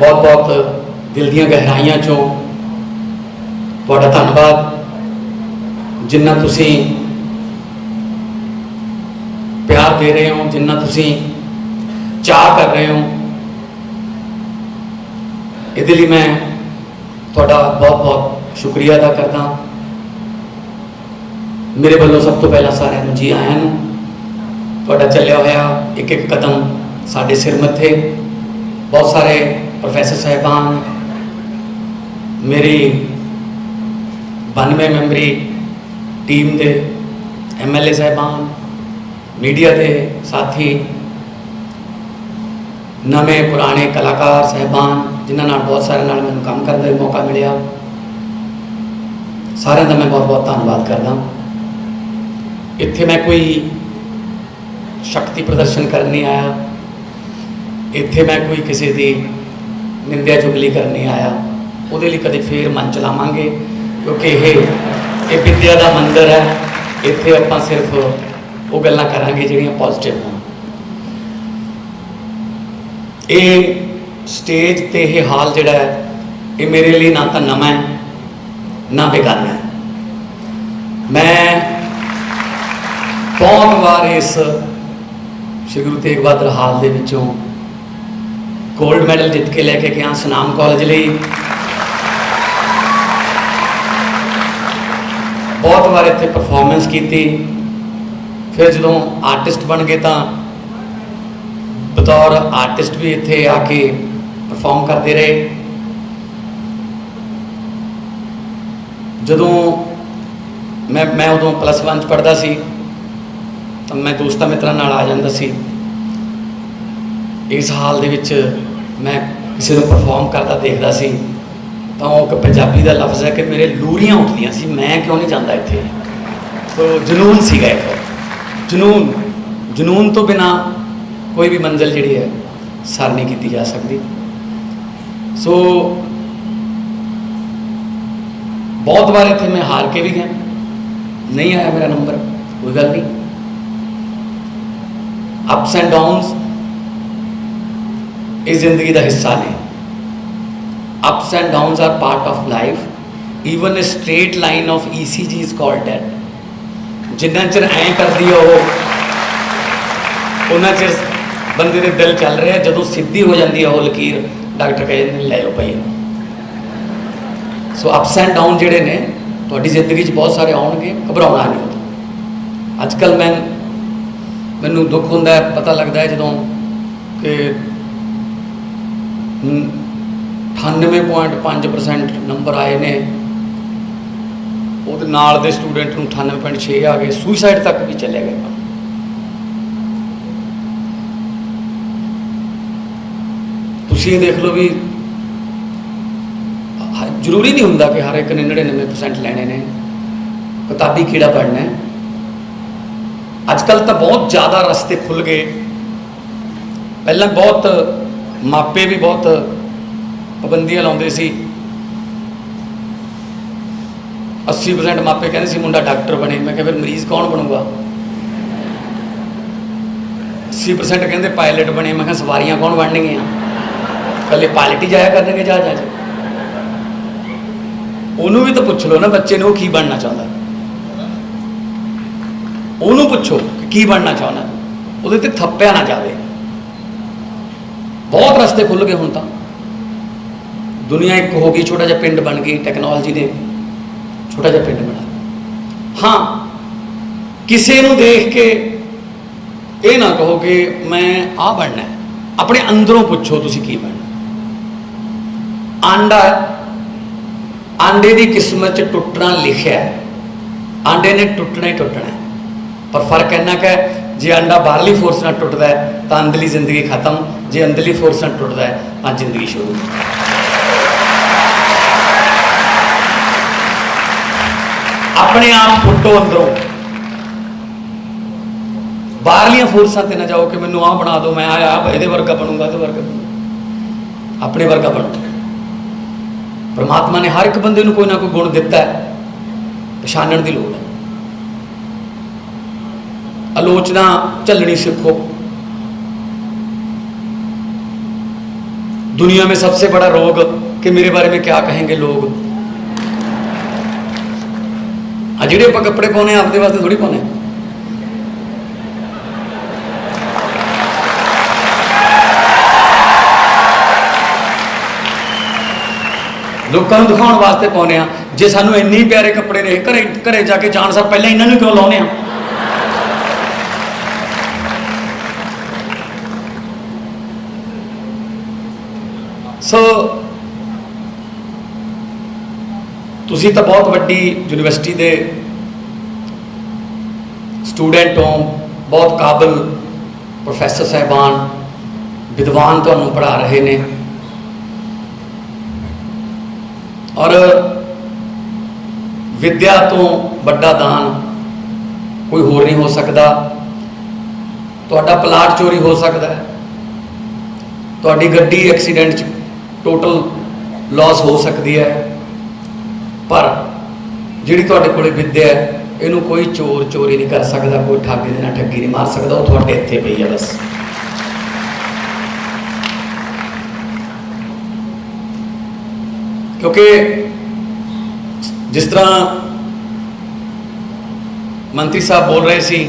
बहुत बहुत दिल ਦੀਆਂ ਗਹਿਰਾਈਆਂ ਚੋਂ ਤੁਹਾਡਾ ਧੰਨਵਾਦ जिन्ना तुसी प्यार दे रहे हो, जिन्ना तुसी चाह कर रहे हो, इहदे लई मैं तुहाडा बहुत बहुत शुक्रिया अदा करदा। मेरे वालों सब तो पहला सारिਆਂ ਨੂੰ जी आयां ਨੂੰ। तुहाडा चलिया होया एक एक कदम साडे सिर मत्थे। बहुत सारे प्रोफैसर साहिबान, मेरी 92 मैंबरी टीम के MLA साहिबान, मीडिया के साथी, नवे पुराने कलाकार साहिबान जिन्होंने बहुत सारे नाल मैनूं काम करने का मौका मिलिया, सारिਆਂ का मैं बहुत बहुत धन्यवाद करदा। इत्थे मैं कोई शक्ति प्रदर्शन करने नहीं आया, इत्थे मैं कोई किसी की निंदा चुगली करने नहीं आया। उहदे लई कदे फिर मन चलावांगे क्योंकि ये विद्या का मंदिर है। इत्थे आपां सिर्फ वो गल्लां करांगे जिहड़ियां पॉजिटिव होण। ये स्टेज ते ये हाल जिहड़ा है ये मेरे लिए ना तो नवां है ना बेगाना है। मैं बहुत बार इस श्री गुरु तेग बहादुर हाल दे विचों गोल्ड मैडल जित के लैके गया सुनाम कॉलेज लई। बहुत बार इत्थे परफॉर्मेंस की, फिर जो आर्टिस्ट बन गए तो बतौर आर्टिस्ट भी इत्थे आके परफॉर्म करते रहे। जदों मैं उदों +1 पढ़ता सी तो मैं दोस्तां मित्रां नाल आ जांदा सी। इस हाल दे विच मैं किसी को परफॉर्म करता देखता सी तो एक पंजाबी का लफ्ज़ है कि मेरे लूरियां उठदियां सी, मैं क्यों नहीं जाता इत्थे। तो जुनून सीगा एक जुनून तो बिना कोई भी मंजिल जिहड़ी है सर नहीं की जा सकती। सो बहुत बार इत्थे मैं हार के भी गया, नहीं आया मेरा नंबर, कोई गल नहीं। अप्स एंड डाउन्स इस जिंदगी का हिस्सा ने। Ups and downs are part of life. Even a straight line of ECG is called dead. जिन्ना चिर ऐ करती है उन्ना चिर बंदे दे दिल चल रहा है, जो सीधी हो जाती है वो लकीर डॉक्टर कह जाते लै लो भाई। सो अप्स एंड डाउन जिहड़े ने तुहाडी जिंदगी बहुत सारे आउणगे, घबराउणा नहीं होता। अजकल मैनूं दुख होंदा है, पता लगता है जदों कि 98.5% नंबर आए ने, वो नाल दे स्टूडेंट नूं 98.6 आ गए, सुइसाइड तक भी चले गए। तुसीं देख लो भी जरूरी नहीं हुंदा कि हर एक ने 99% लैने ने, किताबी कीड़ा पढ़ना है। अजकल तो बहुत ज़्यादा रस्ते खुल गए। पहला बहुत मापे भी बहुत पाबंदियां लाउंदे सी। 80% मापे कहते सी मुंडा डॉक्टर बने। मैं फिर मरीज कौन बनूगा। 80% कहते पायलट बने। मैं सवारियां कौन बननगियां, कल पायलट ही जाया करनगे जहाज़ां च। उन्होंने भी तो पूछ लो ना बच्चे ने वो की बनना चाहता, उन्होंने पूछो की बनना चाहना, वो थप्पिया ना जाए। बहुत रस्ते खुल गए हुण। तो दुनिया एक हो गई, छोटा जिहा पिंड बन गई, टैक्नोलॉजी ने छोटा जिहा पिंड बना। हाँ, किसी को देख के ये ना कहो कि मैं आ बनना है। अपने अंदरों पूछो तुसी की बनना। आंडा, आंडे की किस्मत टुटना लिखा है, आंडे ने टुटना ही टुटना है। पर फर्क इन्ना कि जे अंडा बाहरली फोर्स ना टुटता है तो अंदरली जिंदगी खत्म, जे अंदरली फोर्स ना टुटता है तो जिंदगी शुरू। अपने आप फुटो अंदरों, बाहरलियां फोर्सा ते ना जाओ कि मैनू आ बना दो, मैं आया ये वर्गा बनूंगा, तो वर्गा बनूंगा। अपने वर्गा बनो। परमात्मा ने हर एक बंदे को कोई ना कोई गुण दिता है, पछाणन की लोड़ है। आलोचना झलनी सीखो। दुनिया में सबसे बड़ा रोग कि मेरे बारे में क्या कहेंगे लोग। ਜਿਹੜੇ ਆਪਾਂ ਕੱਪੜੇ ਪਾਉਣੇ ਆਪਦੇ ਵਾਸਤੇ ਥੋੜੀ ਪਾਉਣੇ। ਲੋਕਾਂ ਨੂੰ ਦਿਖਾਉਣ ਵਾਸਤੇ ਪਾਉਣੇ ਆ। ਜੇ ਸਾਨੂੰ ਇੰਨੇ ਪਿਆਰੇ ਕੱਪੜੇ ਨੇ, ਘਰੇ ਘਰੇ ਜਾ ਕੇ ਜਾਣ ਸਾਰ ਪਹਿਲਾਂ ਇਹਨਾਂ ਨੂੰ ਕਿਉਂ ਲਾਉਣੇ ਆ? ਸੋ ਤੁਸੀਂ ਤਾਂ ਬਹੁਤ ਵੱਡੀ ਯੂਨੀਵਰਸਿਟੀ ਦੇ ਸਟੂਡੈਂਟ ਹੋ, ਬਹੁਤ ਕਾਬਲ ਪ੍ਰੋਫੈਸਰ ਸਾਹਿਬਾਨ ਵਿਦਵਾਨ ਤੁਹਾਨੂੰ ਪੜ੍ਹਾ ਰਹੇ ਨੇ, ਔਰ ਵਿਦਿਆ ਤੋਂ ਵੱਡਾ ਦਾਨ ਕੋਈ ਹੋਰ ਨਹੀਂ ਹੋ ਸਕਦਾ। ਤੁਹਾਡਾ ਪਲਾਟ ਚੋਰੀ ਹੋ ਸਕਦਾ ਹੈ, ਤੁਹਾਡੀ ਗੱਡੀ ਐਕਸੀਡੈਂਟ 'ਚ ਟੋਟਲ ਲਾਸ ਹੋ ਸਕਦੀ ਹੈ, पर जिहड़ी तुहाडे कोले विद्या है इहनूं कोई चोर चोरी नहीं कर सकता, कोई ठग दे नाल ठगी नहीं मार सकता। वो तुहाडे इत्थे पई है बस। क्योंकि जिस तरह मंत्री साहब बोल रहे सी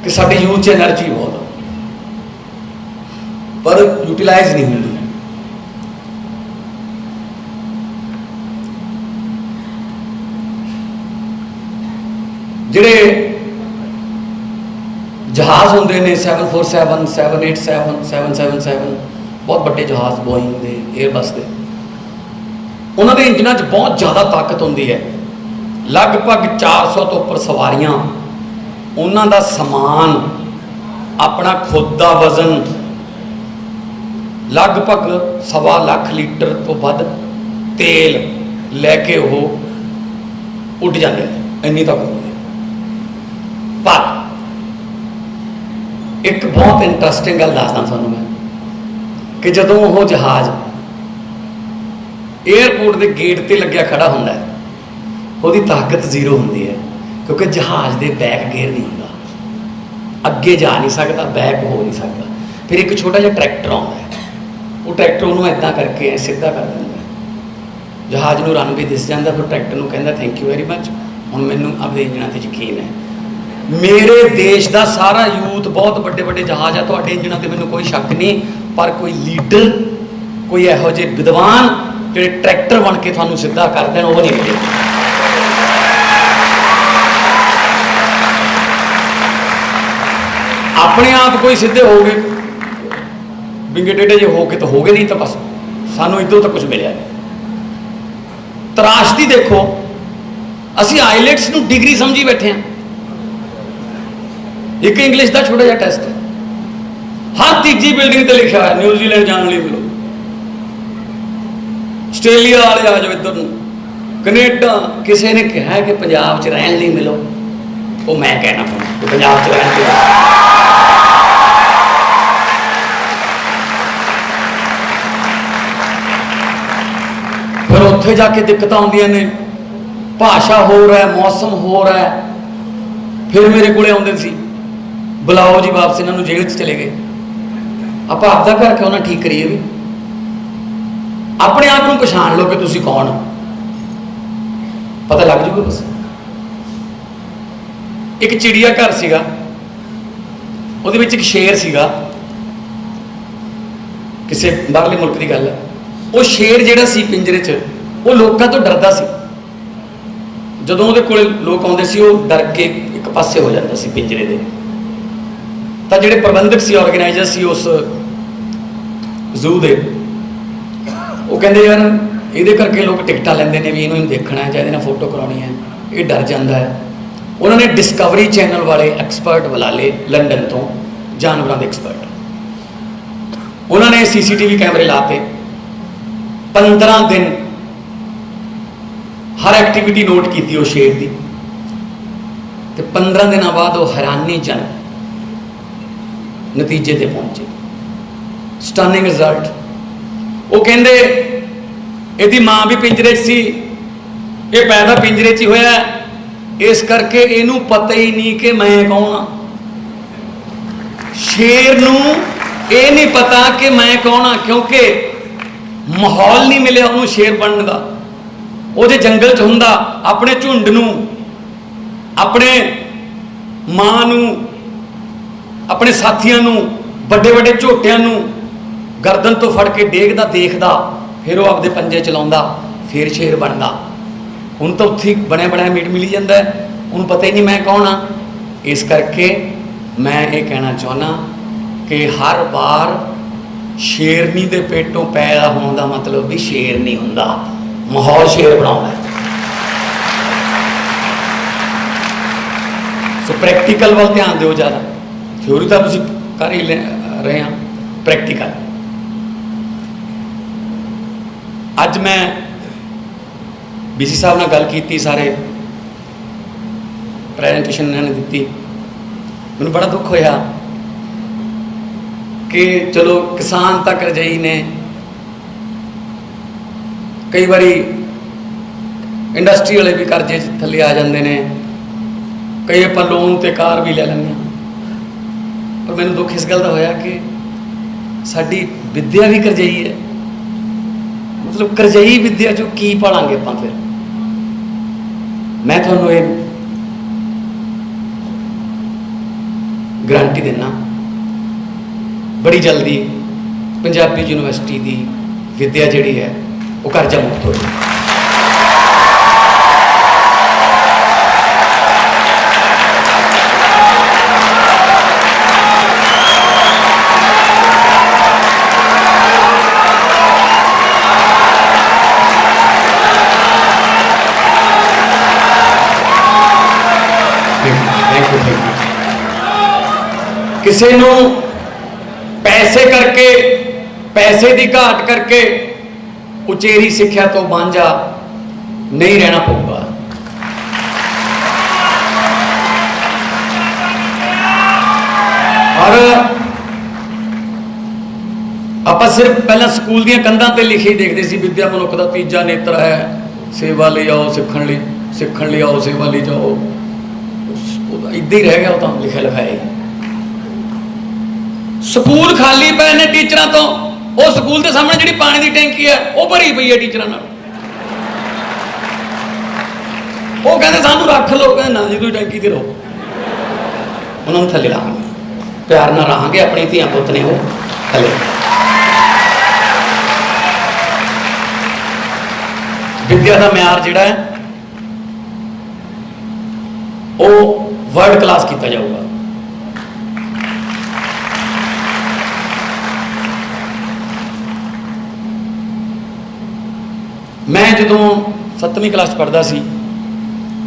कि साडी यूथ 'च एनर्जी बहुत पर यूटिलाइज नहीं होंदी। ਜਿਹੜੇ ਜਹਾਜ਼ ਹੁੰਦੇ ਨੇ 747 787 777 ਬਹੁਤ ਵੱਡੇ ਜਹਾਜ਼ ਬੋਇੰਗ ਦੇ, ਏਅਰਬਸ ਦੇ, ਉਹਨਾਂ ਦੇ ਇੰਜਨਾਂ 'ਚ ਬਹੁਤ ਜ਼ਿਆਦਾ ਤਾਕਤ ਹੁੰਦੀ ਹੈ। ਲਗਭਗ 400 ਤੋਂ ਉੱਪਰ ਸਵਾਰੀਆਂ, ਉਹਨਾਂ ਦਾ ਸਮਾਨ, ਆਪਣਾ ਖੁਦ ਦਾ ਵਜ਼ਨ, ਲਗਭਗ 1.25 ਲੱਖ ਲੀਟਰ ਤੋਂ ਵੱਧ ਤੇਲ ਲੈ ਕੇ ਉਹ ਉੱਡ ਜਾਂਦੇ ਨੇ, ਇੰਨੀ ਤਾਕਤ ਹੁੰਦੀ ਹੈ। पर एक बहुत इंटरस्टिंग गल दसदा तुहानूं मैं कि जदों वो जहाज़ एयरपोर्ट के गेट पर लग्या खड़ा हुंदा है, उसकी ताकत जीरो हुंदी है, क्योंकि जहाज़ के बैक गेयर नहीं हुंदा, अगे जा नहीं सकता, बैक हो नहीं सकता। फिर एक छोटा जिहा ट्रैक्टर आउंदा है, वो ट्रैक्टर उन्होंने इदां करके सीधा कर दिंदा है, जहाज़ नूं रन भी दिस जांदा। फिर ट्रैक्टर नूं कहंदा थैंक यू वेरी मच, हुण मैनूं अपने इंजणां ते यकीन है। मेरे देश का सारा यूथ बहुत बड़े बड़े जहाज है, तुहाडे इंजणां ते मैनूं कोई शक नहीं, पर कोई लीडर, कोई इहो जिहे विद्वान जिहड़े ट्रैक्टर बन के तुहानूं सीधा कर देण, वो नहीं मिले। अपने आप कोई सीधे हो गए, विंगे टेढ़े जे हो के तो हो गए, नहीं तो बस सानूं इधरों तक कुछ मिलिया नहीं। तराशदी देखो, असीं आईलैट्स नूं डिग्री समझी बैठे हैं। एक इंग्लिश का छोटा जिहा टेस्ट है, हर तीजी बिल्डिंग पर लिखा है न्यूजीलैंड जाने लिए मिलो, आस्ट्रेलिया वाले आ जाओ इधर, कनेडा, किसी ने कहा कि पंजाब च रहन लिए मिलो, वो मैं कहना कि पंजाब च रहन लिए। फिर उत्थे जाके दिक्कत आउंदियां ने, भाषा हो रहा है, मौसम हो रहा है। फिर मेरे को आउंदे सी, बुलाओ जी वापस, इन्होंने जेल च चले गए। आप आपका घर क्यों ना ठीक करिए, भी अपने आप को पछाण लो कि तुसी कौन हो, पता लग जूगा बस। एक चिड़िया घर सीगा, ਉਹਦੇ ਵਿੱਚ एक शेर सीगा, किसी बाहरले मुल्क की गल है। वो शेर जिहड़ा सी पिंजरे च, वो लोगों तो डरदा सी। जदों ਉਹਦੇ ਕੋਲੇ लोग आउंदे सी, वो डर के एक पासे हो जाता सी पिंजरे दे। तो जिहड़े प्रबंधक सी, ऑर्गेनाइजर सी उस जू दे, वो कहंदे यार इहदे करके लोग टिकटां लैंदे ने भी इहनूं देखना है, चाहे फोटो कराउणी है, ये डर जाता है। उन्होंने डिस्कवरी चैनल वाले एक्सपर्ट बुला ले लंडन तो, जानवरों के एक्सपर्ट। उन्होंने CCTV कैमरे लाते, 15 दिन हर एक्टिविटी नोट की वो शेर की, तो 15 दिन बाद वो हैरानीजनक नतीजे ते पहुंचे, स्टनिंग रिजल्ट। वो कहते यदि माँ भी पिंजरे सी, ये पैदा पिंजरे च होया, इस करके इनू पता ही नहीं कि मैं कौन हाँ। शेर नू ये नहीं पता कि मैं कौन हाँ, क्योंकि माहौल नहीं मिले उन्होंने शेर बनने का। वो जो जंगल च हुंदा अपने झुंड नूं, अपने मां नूं, अपने साथियों नूं, बड़े बड़े झोटियां नूं गर्दन तो फड़ के डेगदा देखदा, फिर वो आपदे पंजे चलाउंदा, फिर शेर बनदा। हुण तो उत्थे बने बनाया मीट मिली जाता है, उन्होंने पता ही नहीं मैं कौन हाँ। इस करके मैं ये कहना चाहना कि हर बार शेरनी के पेटों पैदा होने का मतलब भी शेर नहीं हुंदा, माहौल शेर बनाता है। सो प्रैक्टिकल वाल ध्यान दो ज़्यादा, थ्योरी तो तुसीं कर ही रहे हैं, प्रैक्टिकल। अज मैं BC साहब नाल गल की, सारे प्रैजेंटेशन इन्होंने दी, मैनूं बड़ा दुख होया कि चलो किसान तक रजाई ने, कई बारी इंडस्ट्री वाले भी करजे थले आ जाते हैं, कई आप लोन ते कार भी ले लेंगे। पर मैनूं दुख इस गल का होया कि साडी विद्या भी करजाई है, मतलब करजाई विद्या चो की पढ़ांगे आपां फिर। मैं तुहानूं ये गारंटी देना, बड़ी जल्दी पंजाबी यूनिवर्सिटी की विद्या जिहड़ी है वो कर्जा मुक्त हो जाए। किसी नूं पैसे करके, पैसे की घाट करके उचेरी सिक्ख्या तो वांझा नहीं रहना पऊगा। और आप सिर्फ पहला स्कूल दी कंधां ते लिखे देखते सी, विद्या मनुख का तीजा नेत्र है, सेवा ले आओ सीखण ले आओ, सेवा ले जाओ। इदा ही रह गया, तो लिखे लिखाए। स्कूल खाली पे ने टीचर तो, वो स्कूल के सामने जी पानी की टैंकी है वो भरी पई है टीचर। वो कहते सानू रख लो, कहते ना जी तुम टैंकी ते रहो, उन्होंने थले लांगे, प्यार ना रहांगे, अपनी धियां पुत ने वो थले। विद्या का म्यार जिहड़ा है वो वर्ल्ड क्लास किया जाऊगा। मैं जो 7वीं क्लास पढ़ता सी,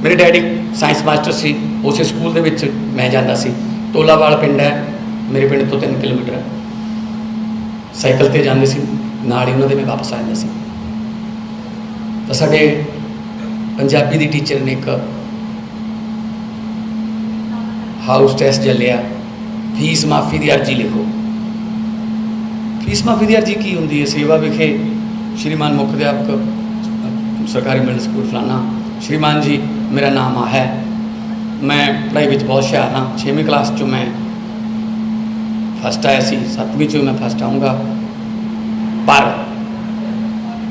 मेरे डैडी साइंस मास्टर सी, उस स्कूल दे विच मैं जाता सी। तोलावाल पिंड है मेरे पिंड तो 3 किलोमीटर, साइकिल ते जाते सी, नाल ही उन्हां दे मैं वापस आ जाता सी। तो साडे पंजाबी दी टीचर ने एक हाउस टेस्ट जलिया, फीस माफ़ी की अर्जी लिखो। फीस माफ़ी की अर्जी की होंदी है? सेवा विखे श्रीमान मुख्य अध्यापक सरकारी मिडल स्कूल फलाना, श्रीमान जी मेरा नाम है, मैं पढ़ाई में बहुत होशियार हाँ, 6वीं क्लास चो मैं फस्ट आया सी, 7वीं चो मैं फस्ट आऊँगा, पर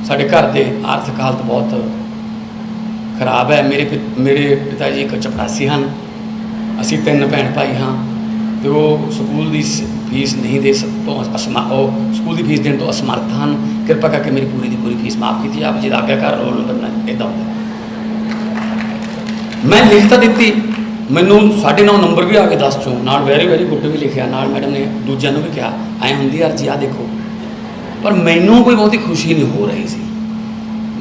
साढ़े घर के आर्थिक हालत बहुत खराब है। मेरे पिता जी एक चपरासी हैं, असी 3 भैन भाई हाँ, तो वो स्कूल की फीस नहीं दे तो स्कूल की फीस देने तो असमर्थ हैं, कृपा करके मेरी पूरी की पूरी फीस माफ़ की आप जी का आज्ञाकार रोल बनना। इदा होंगे मैं लिख तो दी, मैनू 9.5 नंबर भी आ गए 10 चों, नाल वेरी वेरी गुड भी लिखा, नाल मैडम ने दूजिया भी कहा ऐ होंगी अर्जी आ देखो, पर मैनू कोई बहुती खुशी नहीं हो रही सी।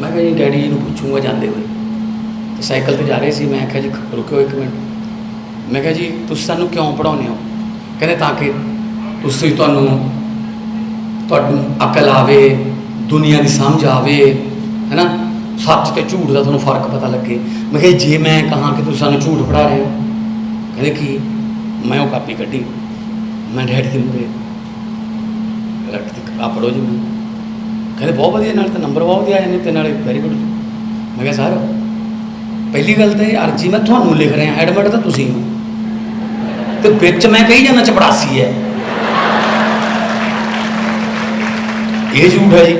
मैं कहा जी डैडी जी को पूछूंगा जाते हुए, तो साइकिल पर जा रहे थे, मैं आख्या जी रुको 1 मिनट, मैं कहा जी तुम सानू क्यों पढ़ाने हो? कहते ताकि तुहानू अकल आवे, दुनिया की समझ आवे, है ना, सच तो झूठ का थोड़ा फर्क पता लगे। मैं कहा जे मैं कहा कि तुम सानू झूठ पढ़ा रहे हो, कहते कि मैं वो कापी कढ़ी, मैं डैडी के मुरे रख आ पढ़ो जी। मैं कहते बहुत वधिया, नाल तो नंबर बहुत आ जाने, तो नाले वेरी गुड। मैं कहा सर पहली गल तो अर्जी मैं थानू लिख रहा, एडमिट तो तुसीं हो, तो बिच मैं कही जाना चपड़ासी है, ये झूठ है जी।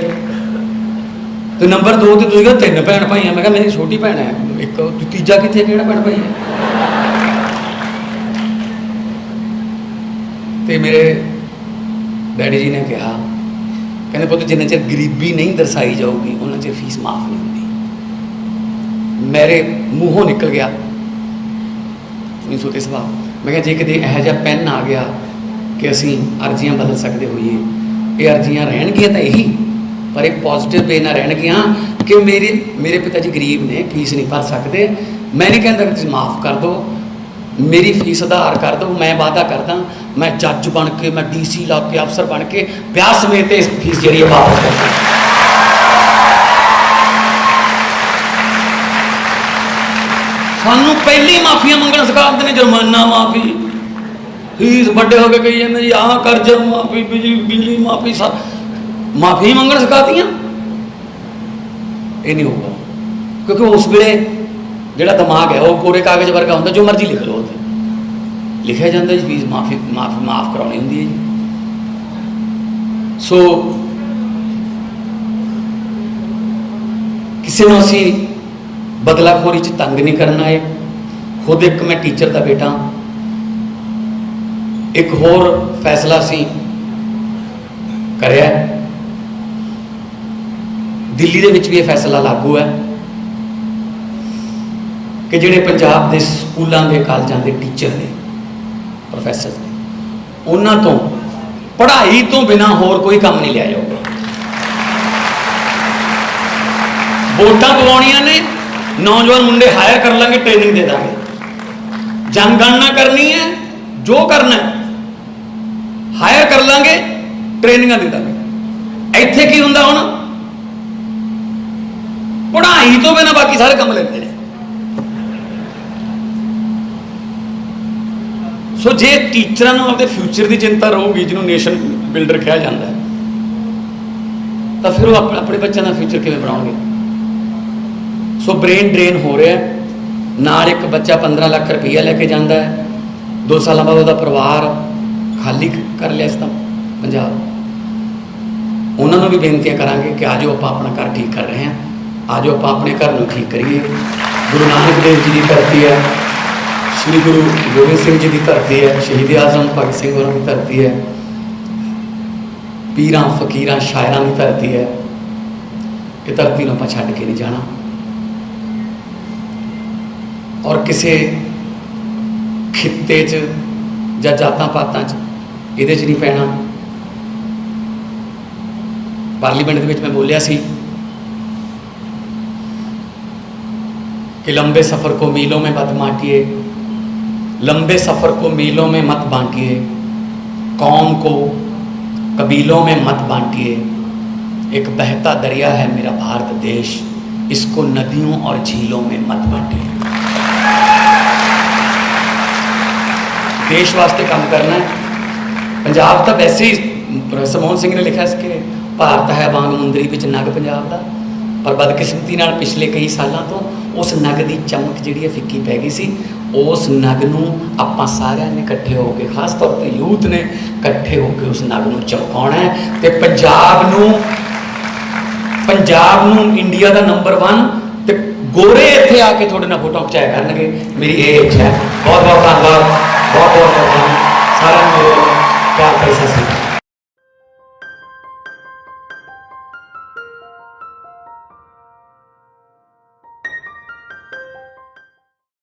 तो नंबर 2 ते तुसीं कहते 3 भैन भाई हैं, मैं कहा मेरी छोटी भैन है एक, तीजा कित्थे किहड़ा भैन भाई है। तो मेरे डैडी जी ने कहा, कहते पुत्त जिन्ना चिर गरीबी नहीं दर्शाई जाऊगी उन्ना चिर फीस माफ़ नहीं होती। मेरे मूँहों निकल गया नहीं सोते सुभाव, मैं कहा जे किते इहो जिहा पैन आ गया कि असीं अर्जियां बदल सकते होइए, ये अर्जियां रहणगियां तां यही, पर एक पॉजिटिव वे नाल रहणगियां कि मेरे पिता जी गरीब ने, फीस नहीं भर सकते। मैं नहीं कहता कि तुसीं माफ़ कर दो, मेरी फीस आधार कर दो, मैं वादा करदा मैं जज बन के, मैं DC ला के, अफसर बन के ब्याह समेत इस फीस जी वापस कर दूँ। सानू पहली माफिया मंगना सिखा देते हैं, जुर्माना माफी, फीस बड़े हो गए कही जाते जी आह कर्जा माफी, बिजली माफी, सब माफी मंगना सिखातियां। ये नहीं होगा, क्योंकि उस वेले जिहड़ा दिमाग है वो कोरे कागज वर्गा होंगे, जो मर्जी लिख लो उत्ते लिखा जाता जी फीस माफी माफ़ करानी होंगी है जी। सो किसी को असी बदलाखोरी च तंग नहीं करना है। खुद एक मैं टीचर का बेटा, एक होर फैसला असी करिया, दिल्ली दे विच भी ये फैसला लागू है कि जिहड़े पंजाब के स्कूलों के कॉलेजों के टीचर ने, प्रोफैसर ने, उन्हां तो पढ़ाई तो बिना होर कोई काम नहीं लिया जाऊगा। वोटां पवाउणियां ने, नौजवान मुंडे हायर कर लेंगे, ट्रेनिंग दे देंगे, जनगणना करनी है, जो करना है हायर कर लेंगे, ट्रेनिंग दे देंगे। इत्थे की हुंदा हुण, पढ़ाई तो बिना बाकी सारे काम लेते हैं। सो जे टीचर अपने फ्यूचर की चिंता रहूगी, जिन्होंने नेशन बिल्डर कहा जाता है, तो फिर वो अपने बच्चों का फ्यूचर किवें बनाओगे। सो ब्रेन ड्रेन हो रहा है। नाल एक बच्चा 15 लाख रुपया लेके जाता है, 2 साल बाद वह परिवार खाली कर लिया इस पंजाब। उन्होंने भी बेनतियां करांगे कि आज आप अपना घर ठीक कर रहे हैं, आज आप अपने घर को ठीक करिए। गुरु नानक देव जी की धरती है, श्री गुरु गोबिंद सिंह जी की धरती है, शहीद आजम भगत सिंह होरां की धरती है, पीरां फकीरां शायरां की धरती है। ये धरती को आप छड्ड के नहीं जाना और किसी खिते च जां जातां पातां च इहदे च नहीं पैना। पार्लीमेंट दे विच मैं बोलिया सी कि लंबे सफ़र को मीलों में मत बांटिए, लंबे सफ़र को मीलों में मत बांटिए, कौम को कबीलों में मत बांटिए। एक बहता दरिया है मेरा भारत देश, इसको नदियों और झीलों में मत बांटिए। देश वास्ते काम करना है। पंजाब तो वैसे ही प्रोफैसर मोहन सिंह ने लिखा इसके भारत है वांग मुंदरी विच नग पंजाब का, पर बदकिस्मती नाल पिछले कई सालों तो उस नग की चमक जिहड़ी फिक्की पै गई सी। उस नग नूं आपां सारिਆਂ ने इकट्ठे होकर, खास तौर पर यूथ ने इकट्ठे होकर उस नग नूं चमकाउणा है ते पंजाब नूं इंडिया का नंबर 1 ते गोरे इत्थे आके थोड़े नाल फोटो खिचाया करनगे। मेरी ये इच्छा है। बहुत बहुत धन्यवाद, बहुत बहुत धन्यवाद सारिਆਂ ਨੂੰ। प्यार पैसा सी।